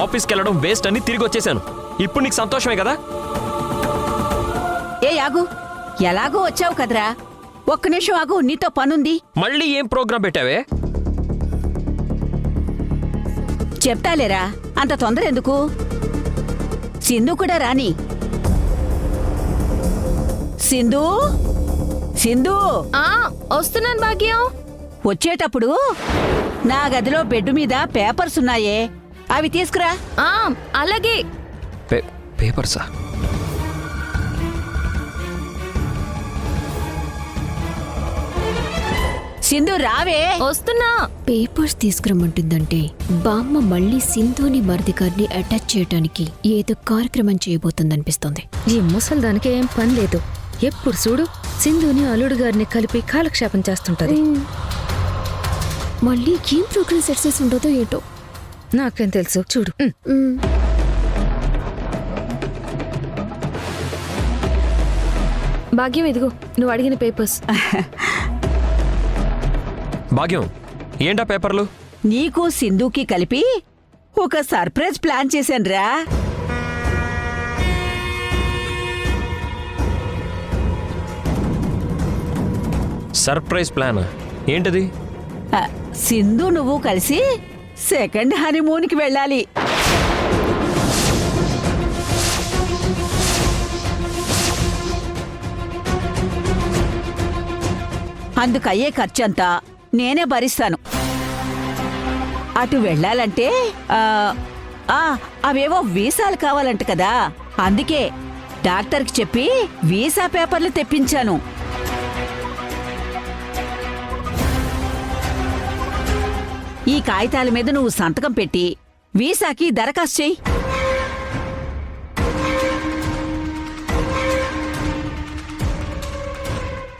ఆఫీస్కి వెళ్ళడం వేస్ట్ అని తిరిగి వచ్చేసాను. ఇప్పుడు నీకు సంతోషమే కదా? ఏ ఆగు, ఎలాగో వచ్చావు కదరా, ఒక్క నిమిషం ఆగు, నీతో పనుంది. మళ్ళీ ఏం ప్రోగ్రాం పెట్టావే? చెప్తాలేరా, అంత తొందర ఎందుకు? సింధు కూడా రాని. సింధు, సింధు, వస్తున్నాను భాగ్యం. వచ్చేటప్పుడు నా గదిలో బెడ్ మీద పేపర్స్ ఉన్నాయే, అవి తీసుకురా. అలాగే. పేపర్సా? సింధు రావే. వస్తున్నా. పేపర్స్ తీసుకురమ్మంటుందంటే బామ్మ మళ్ళీ సింధుని మరిది గారిని అటాచ్ చేయడానికి ఏదో కార్యక్రమం చేయబోతుందనిపిస్తోంది. ఈ ముసల్దానికి ఏం పని లేదు. ఎప్పుడు చూడు సింధుని అల్లుడు గారిని కలిపి కాలక్షేపం చేస్తుంటది. మళ్ళీ ఏం ప్రోగ్రామ్ సెట్ చేసి ఉండదో ఏంటో. నాకేం తెలుసు, చూడు. భాగ్యం, ఇదిగో నువ్వు అడిగిన పేపర్స్. భాగ్యం, ఏంటా పేపర్లు? నీకు సింధుకి కలిపి ఒక సర్ప్రైజ్ ప్లాన్ చేశానురా. సర్ప్రైజ్ ప్లాన్ ఏంటది? సింధు నువ్వు కలిసి సెకండ్ హనీమూన్కి వెళ్ళాలి. అందుకయ్యే ఖర్చంతా నేనే భరిస్తాను. అటు వెళ్ళాలంటే అవేవో వీసాలు కావాలంట కదా, అందుకే డాక్టర్కి చెప్పి వీసా పేపర్లు తెప్పించాను. ఈ కాగితాల మీద నువ్వు సంతకం పెట్టి వీసాకి దరఖాస్తు చెయ్యి.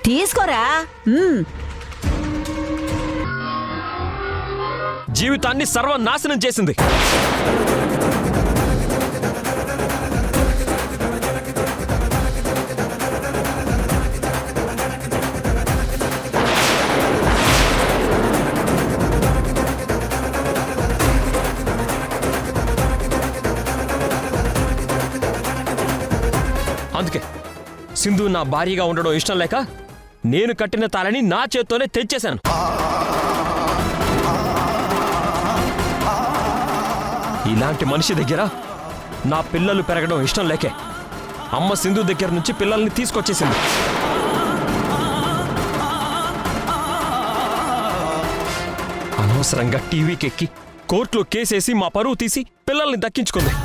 తీసుకోరా. జీవితాన్ని సర్వనాశనం చేసింది. అందుకే సింధు నా భార్యగా ఉండడం ఇష్టం లేక నేను కట్టిన తాళని నా చేత్తోనే తెచ్చేశాను. ఇలాంటి మనిషి దగ్గర నా పిల్లలు పెరగడం ఇష్టం లేకే అమ్మ సింధు దగ్గర నుంచి పిల్లల్ని తీసుకొచ్చేసింది. అనవసరంగా టీవీకెక్కి కోర్టులో కేసేసి మా పరువు తీసి పిల్లల్ని దక్కించుకుంది.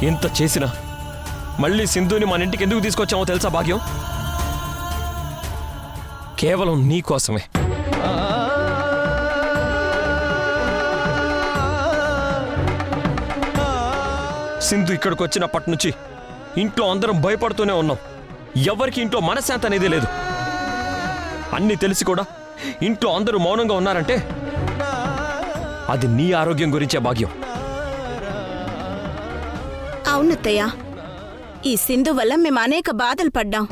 ఇంత చేసినా మళ్ళీ సింధుని మన ఇంటికి ఎందుకు తీసుకొచ్చామో తెలుసా భాగ్యం? కేవలం నీ కోసమే. సింధు ఇక్కడికి వచ్చినప్పటి నుంచి ఇంట్లో అందరం భయపడుతూనే ఉన్నాం. ఎవరికి ఇంట్లో మనశ్శాంతి అనేది లేదు. అన్నీ తెలిసి కూడా ఇంట్లో అందరూ మౌనంగా ఉన్నారంటే అది నీ ఆరోగ్యం గురించే భాగ్యం. అవునత్తయ్య, ఈ సింధు వల్ల మేము అనేక బాధలు పడ్డాం.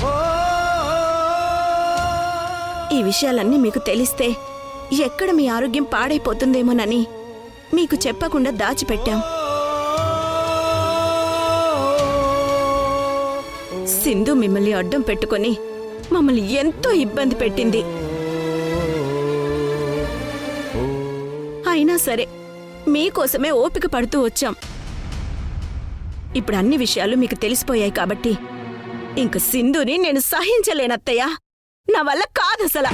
ఈ విషయాలన్నీ మీకు తెలిస్తే ఎక్కడ మీ ఆరోగ్యం పాడైపోతుందేమోనని మీకు చెప్పకుండా దాచిపెట్టాం. సింధు మిమ్మల్ని అడ్డం పెట్టుకొని మమ్మల్ని ఎంతో ఇబ్బంది పెట్టింది. అయినా సరే మీకోసమే ఓపిక పడుతూ వచ్చాం. ఇప్పుడు అన్ని విషయాలు మీకు తెలిసిపోయాయి కాబట్టి ఇంక సింధుని నేను సహించలేనత్తయ్య. నా వల్ల కాదసలా.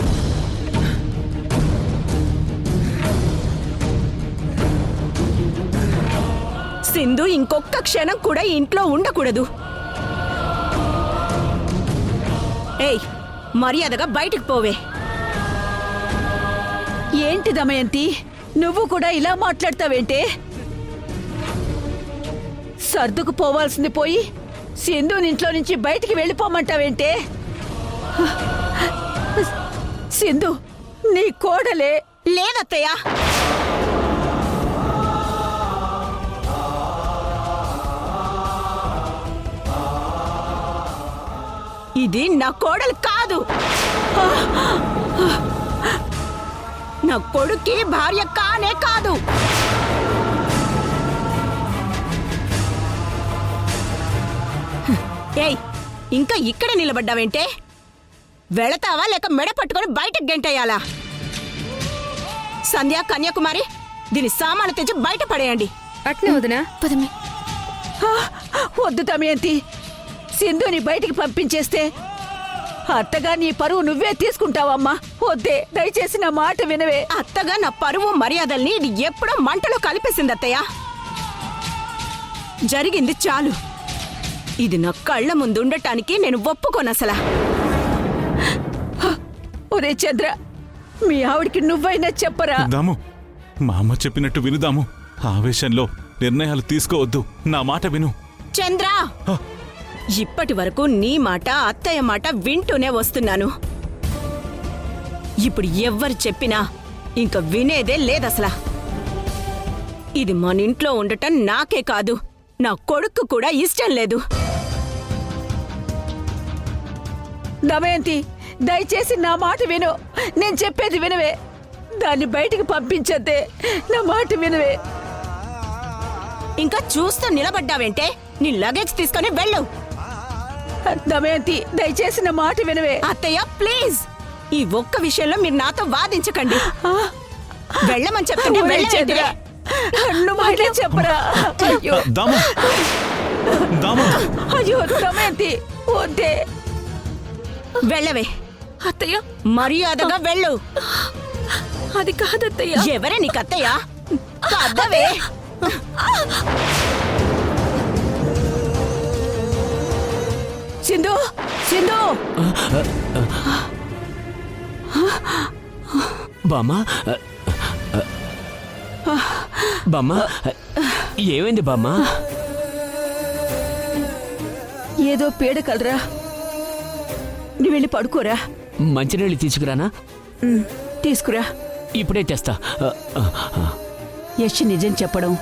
సింధు ఇంకొక్క క్షణం కూడా ఇంట్లో ఉండకూడదు. ఏయ్, మర్యాదగా బయటికి పోవే. ఏంటి దమయంతి, నువ్వు కూడా ఇలా మాట్లాడతావేంటే? సర్దుకు పోవాల్సింది పోయి సింధుని ఇంట్లో నుంచి బయటికి వెళ్ళిపోమంటావేంటే? సింధు నీ కోడలే. లేదత్తయ్య, ఇది నా కోడలు కాదు. నా కొడుక్కి భార్య కానే కాదు. ఏయ్, ఇంకా ఇక్కడ నిలబడ్డావేంటే? వెళతావా లేక మెడ పట్టుకొని బయటకు గెంటేయాలా? సంధ్య, కన్యాకుమారి, దీని సామాను తెచ్చి బయట పడేయండి. అట్నే వదినా. పదమే. వద్దు దమయంతి, సింధుని బయటికి పంపించేస్తే అత్తగా నీ పరువు నువ్వే తీసుకుంటావమ్మా. వద్దే, దయచేసి నా మాట వినవే. అత్తగా నా పరువు మర్యాదల్ని ఇది ఎప్పుడో మంటలో కలిపేసింది అత్తయ్య. జరిగింది చాలు. ఇది నా కళ్ళ ముందు ఉండటానికి నేను ఒప్పుకోనసలా. ఒరే చంద్ర, మీ ఆవిడికి నువ్వైనా చెప్పరా? దాము, మా అమ్మ చెప్పినట్టు వినుదాము. ఆవేశంలో నిర్ణయాలు తీసుకోవద్దు. నా మాట విను. చంద్ర, ఇప్పటి వరకు నీ మాట అత్తయ్య మాట వింటూనే వస్తున్నాను. ఇప్పుడు ఎవ్వరు చెప్పినా ఇంక వినేదే లేదసలా. ఇది మన ఇంట్లో ఉండటం నాకే కాదు, నా కొడుకు కూడా ఇష్టం లేదు. దమయంతి, దయచేసి నా మాట విను. నేను చెప్పేది వినవే. దాన్ని బయటికి పంపించద్దే. నా మాట వినవే. ఇంకా చూస్తూ నిలబడ్డావేంటే? నీ లగేజ్ తీసుకొని వెళ్ళు. దమయంతి, దయచేసి నా మాట వినవే. అత్తయ్య ప్లీజ్, ఈ ఒక్క విషయంలో మీరు నాతో వాదించకండి. వెళ్ళమని చెప్తుంటే వెళ్ళండి. నువ్వు చెప్పరా? అయ్యో దాము, దాము. అయ్యో దమయంతి, వద్దే. వెళ్ళవే. అత్తయ్య, మర్యాదగా వెళ్ళు. అది కాదత్తయ్య. ఎవరే నీకు అత్తయ్య? కాదవే. సింధు, సింధు. బామ్మా, బామ్మా, ఏమైంది బామ్మా? ఏదో పీడ కలరా. నువ్వు వెళ్ళి పడుకోరా. మంచినీళ్ళు తీసుకురానా? తీసుకురా. ఇప్పుడే తెస్తా. యశ్ నిజం చెప్పడం,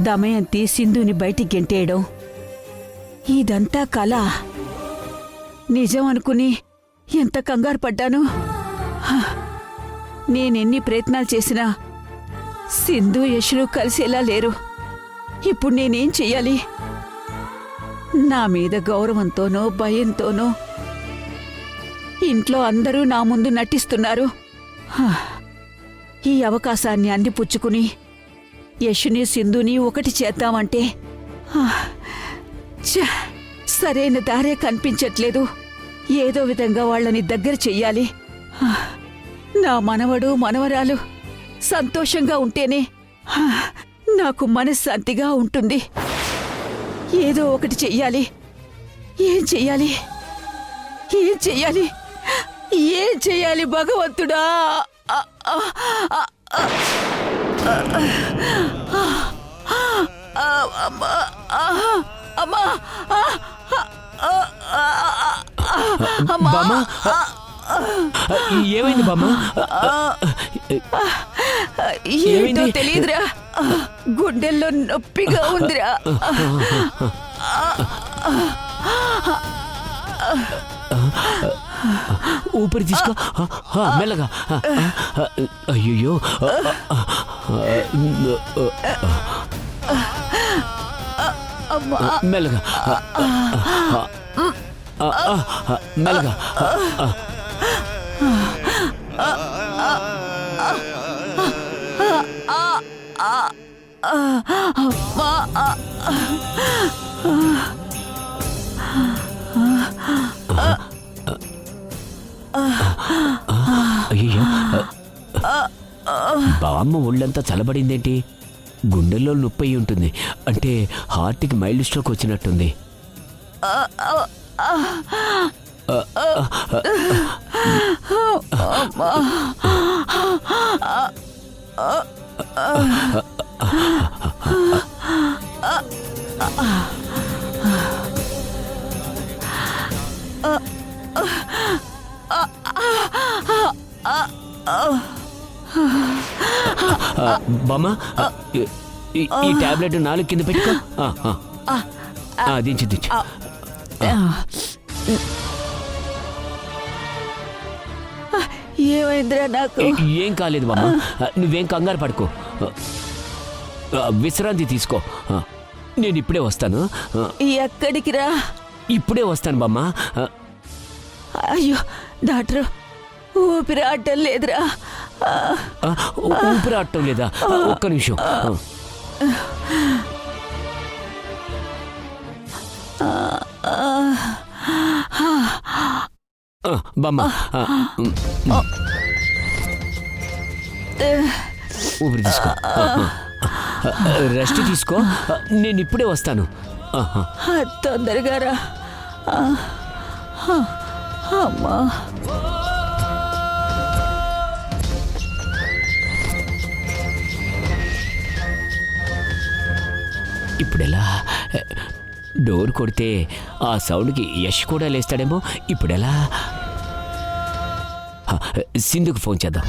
దమయంతి సింధుని బయటికి గెంటేయడం, ఇదంతా కళ. నిజం అనుకుని ఎంత కంగారు పడ్డాను. నేనెన్ని ప్రయత్నాలు చేసినా సింధు యశులు కలిసేలా లేరు. ఇప్పుడు నేనేం చెయ్యాలి? నా మీద గౌరవంతోనో భయంతోనో ఇంట్లో అందరూ నా ముందు నటిస్తున్నారు. ఈ అవకాశాన్ని అందిపుచ్చుకుని యశుని సింధుని ఒకటి చేద్దామంటే సరైన దారే కనిపించట్లేదు. ఏదో విధంగా వాళ్ళని దగ్గర చెయ్యాలి. నా మనవడు మనవరాలు సంతోషంగా ఉంటేనే నాకు మనశ్శాంతిగా ఉంటుంది. ఏదో ఒకటి చెయ్యాలి. ఏం చెయ్యాలి? ఏం చెయ్యాలి? ఏం చెయ్యాలి భగవంతుడా? అమ్మా అమ్మా బామ్మ ఏమైంది బామ్మ? ఏంటో తెలియదురా, గుండెల్లో నొప్పిగా ఉందిరా. ఊపిరి తీసుకో మెల్లగా. అయ్యో మెల్లగా మెల్లగా. అయ్యో బామ్మ ఒళ్ళంతా చల్లబడిందేంటి? గుండెల్లో నొప్పి అయి ఉంటుంది. అంటే హార్ట్కి మైల్డ్ స్ట్రోక్ వచ్చినట్టుంది. బామ్మ ఈ టాబ్లెట్ 4 కింద పెట్టుకో. దించు దించు. ఏమైందిరా నాకు? ఏం కాలేదు బామ్మ, నువ్వేం కంగారు పడుకో. విశ్రాంతి తీసుకో. నేను ఇప్పుడే వస్తాను. ఎక్కడికి రా? ఇప్పుడే వస్తాను బామ్మ. అయ్యో డాక్టర్, ఊపిరి ఆడటం లేదురా. ఊపిరి ఆడటం లేదా? ఒక్క నిమిషం. బామ్మ ఊపిరి తీసుకో, రెస్ట్ తీసుకో. నేను ఇప్పుడే వస్తాను. తొందరగా రా. అమ్మా ఇప్పుడెలా? డోర్ కొడితే ఆ సౌండ్కి యష్ కూడా లేస్తాడేమో. ఇప్పుడెలా? సింధుకు ఫోన్ చేద్దాం.